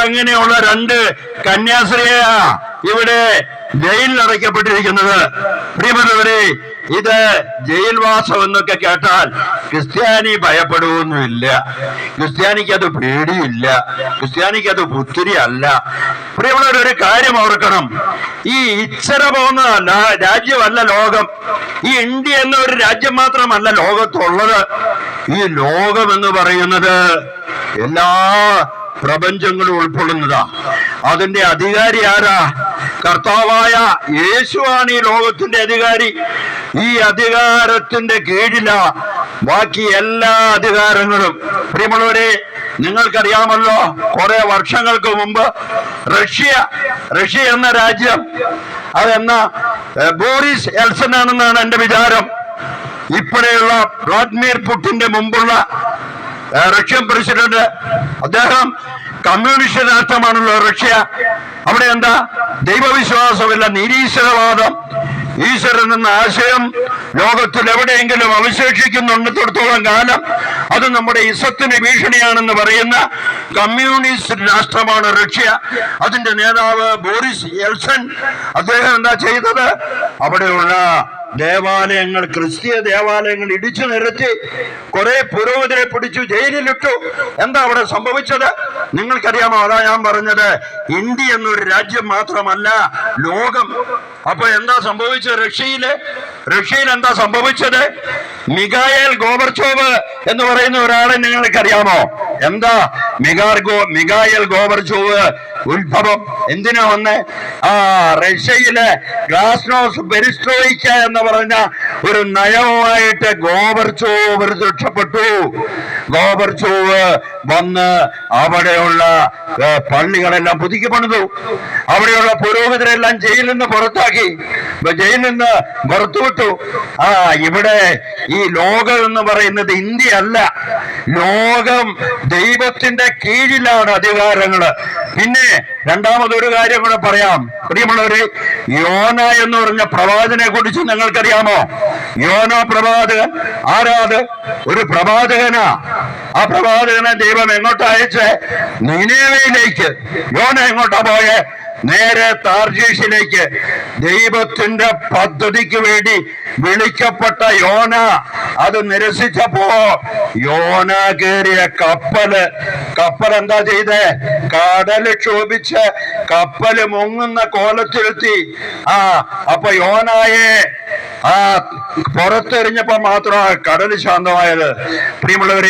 അങ്ങനെയുള്ള രണ്ട് കന്യാസ്ത്രീയാ ഇവിടെ ജയിലിൽ അടയ്ക്കപ്പെട്ടിരിക്കുന്നത്. പ്രിയമുള്ളവരെ, ഇത് ജയിൽവാസം എന്നൊക്കെ കേട്ടാൽ ക്രിസ്ത്യാനി ഭയപ്പെടുകയൊന്നുമില്ല. ക്രിസ്ത്യാനിക്ക് അത് പേടിയില്ല. ക്രിസ്ത്യാനിക്ക് അത് പുത്തിരി അല്ല. പ്രിയമുള്ളവർ, ഒരു കാര്യം ഓർക്കണം, ഈ ഇച്ചര പോകുന്ന രാജ്യമല്ല ലോകം. ഈ ഇന്ത്യ എന്ന ഒരു രാജ്യം മാത്രമല്ല ലോകത്തുള്ളത്. ഈ ലോകം എന്ന് പറയുന്നത് എല്ലാ പ്രപഞ്ചങ്ങളും ഉൾക്കൊള്ളുന്നതാ. അതിന്റെ അധികാരി ആരാ? കർത്താവായ യേശുവാണ് ഈ ലോകത്തിന്റെ അധികാരി. ഈ അധികാരത്തിന്റെ കീഴിലാ ബാക്കി എല്ലാ അധികാരങ്ങളും. പ്രിയമുള്ളവരെ, നിങ്ങൾക്കറിയാമല്ലോ, കുറെ വർഷങ്ങൾക്ക് മുമ്പ് റഷ്യ എന്ന രാജ്യം അതെന്ന ബോറിസ് എൽസൺ ആണെന്നാണ് എന്റെ വിചാരം. ഇപ്പോഴെയുള്ള വ്ളാഡിമിർ പുടിന്റെ മുമ്പുള്ള റഷ്യൻ പ്രസിഡന്റ്, അദ്ദേഹം കമ്മ്യൂണിസ്റ്റ് രാഷ്ട്രമാണല്ലോ റഷ്യ. അവിടെ എന്താ? ദൈവവിശ്വാസമില്ല, നിരീശ്വരവാദം. ഈശ്വരൻ എന്ന ആശയം ലോകത്തിൽ എവിടെയെങ്കിലും അവശേഷിക്കുന്നുണ്ടിടത്തോളം കാലം അത് നമ്മുടെ ഇസത്തിന് ഭീഷണിയാണെന്ന് പറയുന്ന കമ്മ്യൂണിസ്റ്റ് രാഷ്ട്രമാണ് റഷ്യ. അതിന്റെ നേതാവ് ബോറിസ് എൽസൺ, അദ്ദേഹം എന്താ ചെയ്തത്? അവിടെയുള്ള ദേവാലയങ്ങൾ, ക്രിസ്തീയ ദേവാലയങ്ങൾ ഇടിച്ചു നിരത്തി കുറെ പുരോഹിതരെ പിടിച്ചു ജയിലിലിട്ടു. എന്താ അവിടെ സംഭവിച്ചത് നിങ്ങൾക്കറിയാമോ? അതാ ഞാൻ പറഞ്ഞത്, ഇന്ത്യ എന്നൊരു രാജ്യം മാത്രമല്ല ലോകം. അപ്പൊ എന്താ സംഭവിച്ചത്? റഷ്യയിൽ എന്താ സംഭവിച്ചത്? മിഖായേൽ ഗോർബച്ചോവ് എന്ന് പറയുന്ന ഒരാളെ നിങ്ങൾക്കറിയാമോ? എന്താ മിഖായേൽ ഗോർബച്ചോവ് ഉത്ഭവം? എന്തിനാ വന്നേ? റഷ്യയിലെ ഗ്ലാസ്നോസ് പെരിസ്ട്രോയിക്ക എന്ന് പറഞ്ഞ ഒരു നയവുമായിട്ട് ഗോർബച്ചോവ് രക്ഷപ്പെട്ടു. ഗോർബച്ചോവ് വന്ന് അവിടെയുള്ള പള്ളികളെല്ലാം പുതുക്കി പണിതു. അവിടെയുള്ള പുരോഹിതരെല്ലാം ജയിലിൽ നിന്ന് പുറത്താക്കി, ജയിലിൽ നിന്ന് പുറത്തുവിട്ടു. ഇവിടെ ഈ ലോകം എന്ന് പറയുന്നത് ഇന്ത്യ അല്ല. ലോകം ദൈവത്തിന്റെ കീഴിലാണ് അധികാരങ്ങള്. പിന്നെ രണ്ടാമതൊരു കാര്യം കൂടെ പറയാം. പ്രിയമുള്ളവരെ, യോന എന്ന് പറഞ്ഞ പ്രവാചകനെ കുറിച്ച് നിങ്ങൾക്കറിയാമോ? യോന പ്രവാചകൻ ആരാത്? ഒരു പ്രവാചകനാ. ആ പ്രവാചകനെ ദൈവം എങ്ങോട്ടാ അയച്ചേ? നിനേവയിലേക്ക്. യോന എങ്ങോട്ടാ പോയേ? നേരെ താർശീഷിലേക്ക്. ദൈവത്തിന്റെ പദ്ധതിക്ക് വേണ്ടി വിളിക്കപ്പെട്ട യോന അത് നിരസിച്ചപ്പോ യോന കേറിയ കപ്പൽ എന്താ ചെയ്തേ? കടല് ക്ഷോഭിച്ച് കപ്പല് മുങ്ങുന്ന കോലത്തിലെത്തി. അപ്പൊ യോനായെ പുറത്തെറിഞ്ഞപ്പോ മാത്രമാണ് കടല് ശാന്തമായത്. പ്രിയമുള്ളവരെ,